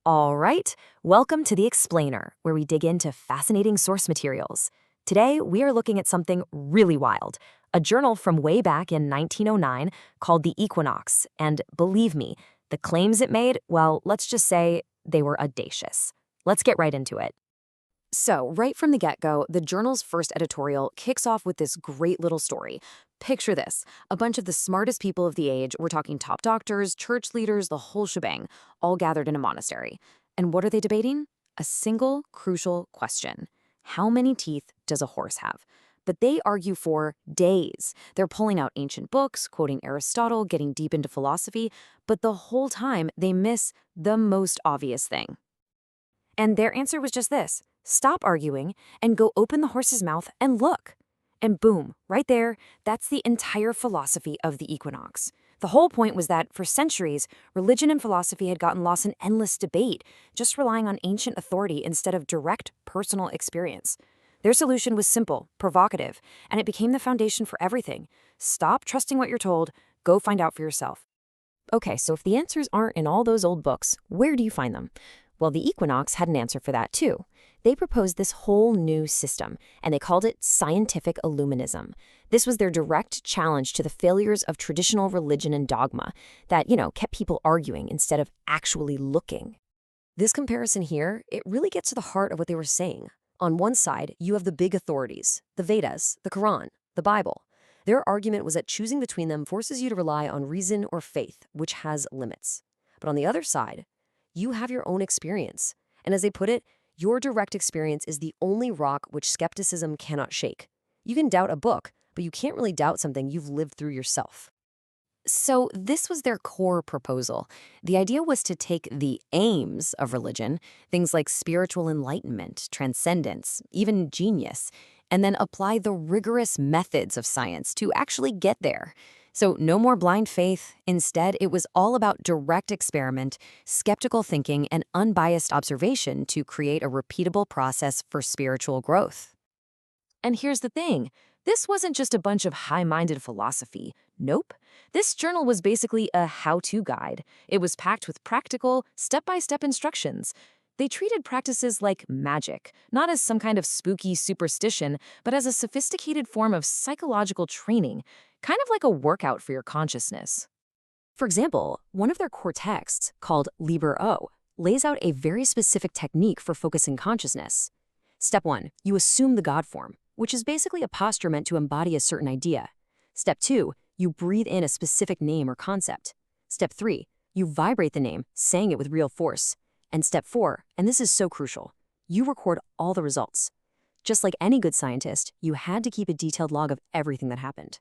All right, welcome to The Explainer, where we dig into fascinating source materials. Today, we are looking at something really wild, a journal from way back in 1909 called the Equinox, and believe me, the claims it made, well, let's just say they were audacious. Let's get right into it. So, right from the get-go, the journal's first editorial kicks off with this great little story. Picture this, a bunch of the smartest people of the age, we're talking top doctors, church leaders, the whole shebang, all gathered in a monastery. And what are they debating? A single crucial question. How many teeth does a horse have? But they argue for days. They're pulling out ancient books, quoting Aristotle, getting deep into philosophy, but the whole time they miss the most obvious thing. And their answer was just this: stop arguing and go open the horse's mouth and look. And boom, right there, that's the entire philosophy of the Equinox. The whole point was that, for centuries, religion and philosophy had gotten lost in endless debate, just relying on ancient authority instead of direct personal experience. Their solution was simple, provocative, and it became the foundation for everything. Stop trusting what you're told, go find out for yourself. Okay, so if the answers aren't in all those old books, where do you find them? Well, the Equinox had an answer for that too. They proposed this whole new system, and they called it Scientific Illuminism. This was their direct challenge to the failures of traditional religion and dogma that, kept people arguing instead of actually looking. This comparison here, it really gets to the heart of what they were saying. On one side, you have the big authorities, the Vedas, the Quran, the Bible. Their argument was that choosing between them forces you to rely on reason or faith, which has limits. But on the other side, you have your own experience. And as they put it, your direct experience is the only rock which skepticism cannot shake. You can doubt a book, but you can't really doubt something you've lived through yourself. So this was their core proposal. The idea was to take the aims of religion, things like spiritual enlightenment, transcendence, even genius, and then apply the rigorous methods of science to actually get there. So no more blind faith. Instead, it was all about direct experiment, skeptical thinking, and unbiased observation to create a repeatable process for spiritual growth. And here's the thing. This wasn't just a bunch of high-minded philosophy. Nope. This journal was basically a how-to guide. It was packed with practical, step-by-step instructions. They treated practices like magic, not as some kind of spooky superstition, but as a sophisticated form of psychological training, kind of like a workout for your consciousness. For example, one of their core texts, called Liber O, lays out a very specific technique for focusing consciousness. Step 1, you assume the God form, which is basically a posture meant to embody a certain idea. Step 2, you breathe in a specific name or concept. Step 3, you vibrate the name, saying it with real force. And step 4, and this is so crucial, you record all the results. Just like any good scientist, you had to keep a detailed log of everything that happened.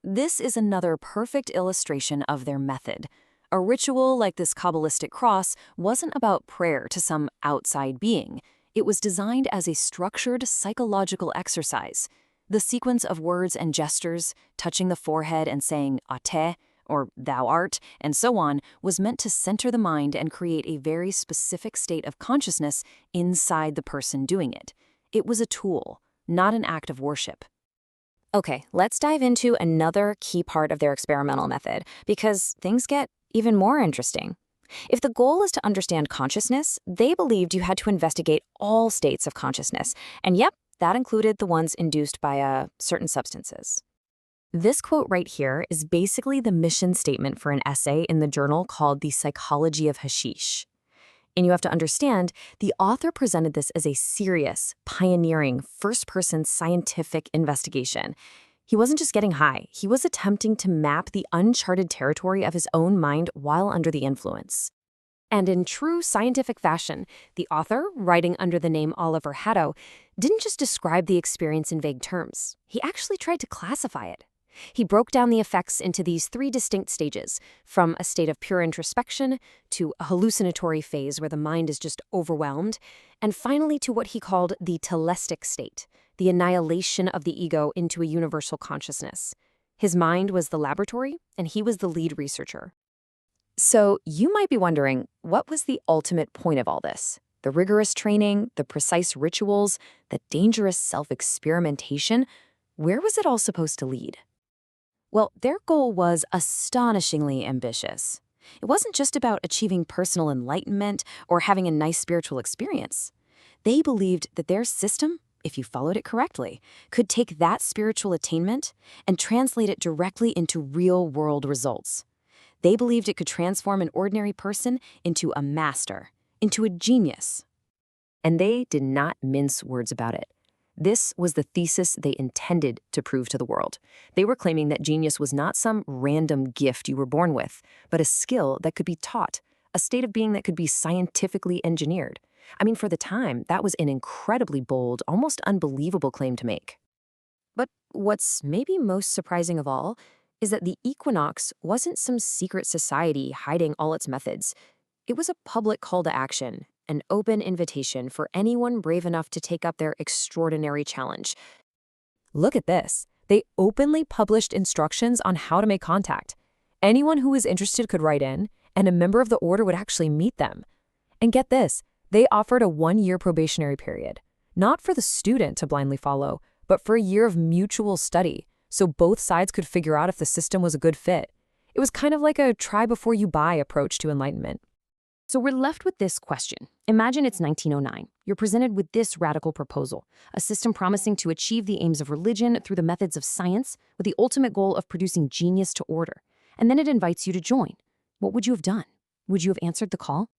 This is another perfect illustration of their method. A ritual like this Kabbalistic cross wasn't about prayer to some outside being. It was designed as a structured psychological exercise. The sequence of words and gestures, touching the forehead and saying ate, or thou art, and so on, was meant to center the mind and create a very specific state of consciousness inside the person doing it. It was a tool, not an act of worship. Okay, let's dive into another key part of their experimental method, because things get even more interesting. If the goal is to understand consciousness, they believed you had to investigate all states of consciousness, and yep, that included the ones induced by certain substances. This quote right here is basically the mission statement for an essay in the journal called The Psychology of Hashish. And you have to understand, the author presented this as a serious, pioneering, first-person scientific investigation. He wasn't just getting high, he was attempting to map the uncharted territory of his own mind while under the influence. And in true scientific fashion, the author, writing under the name Oliver Haddo, didn't just describe the experience in vague terms. He actually tried to classify it. He broke down the effects into these 3 distinct stages, from a state of pure introspection to a hallucinatory phase where the mind is just overwhelmed, and finally to what he called the telestic state, the annihilation of the ego into a universal consciousness. His mind was the laboratory, and he was the lead researcher. So you might be wondering, what was the ultimate point of all this? The rigorous training, the precise rituals, the dangerous self-experimentation? Where was it all supposed to lead? Well, their goal was astonishingly ambitious. It wasn't just about achieving personal enlightenment or having a nice spiritual experience. They believed that their system, if you followed it correctly, could take that spiritual attainment and translate it directly into real-world results. They believed it could transform an ordinary person into a master, into a genius. And they did not mince words about it. This was the thesis they intended to prove to the world. They were claiming that genius was not some random gift you were born with, but a skill that could be taught, a state of being that could be scientifically engineered. I mean, for the time, that was an incredibly bold, almost unbelievable claim to make. But what's maybe most surprising of all is that the Equinox wasn't some secret society hiding all its methods. It was a public call to action, an open invitation for anyone brave enough to take up their extraordinary challenge. Look at this. They openly published instructions on how to make contact. Anyone who was interested could write in, and a member of the order would actually meet them. And get this, they offered a 1-year probationary period, not for the student to blindly follow, but for a year of mutual study, so both sides could figure out if the system was a good fit. It was kind of like a try before you buy approach to enlightenment. So we're left with this question. Imagine it's 1909. You're presented with this radical proposal, a system promising to achieve the aims of religion through the methods of science with the ultimate goal of producing genius to order. And then it invites you to join. What would you have done? Would you have answered the call?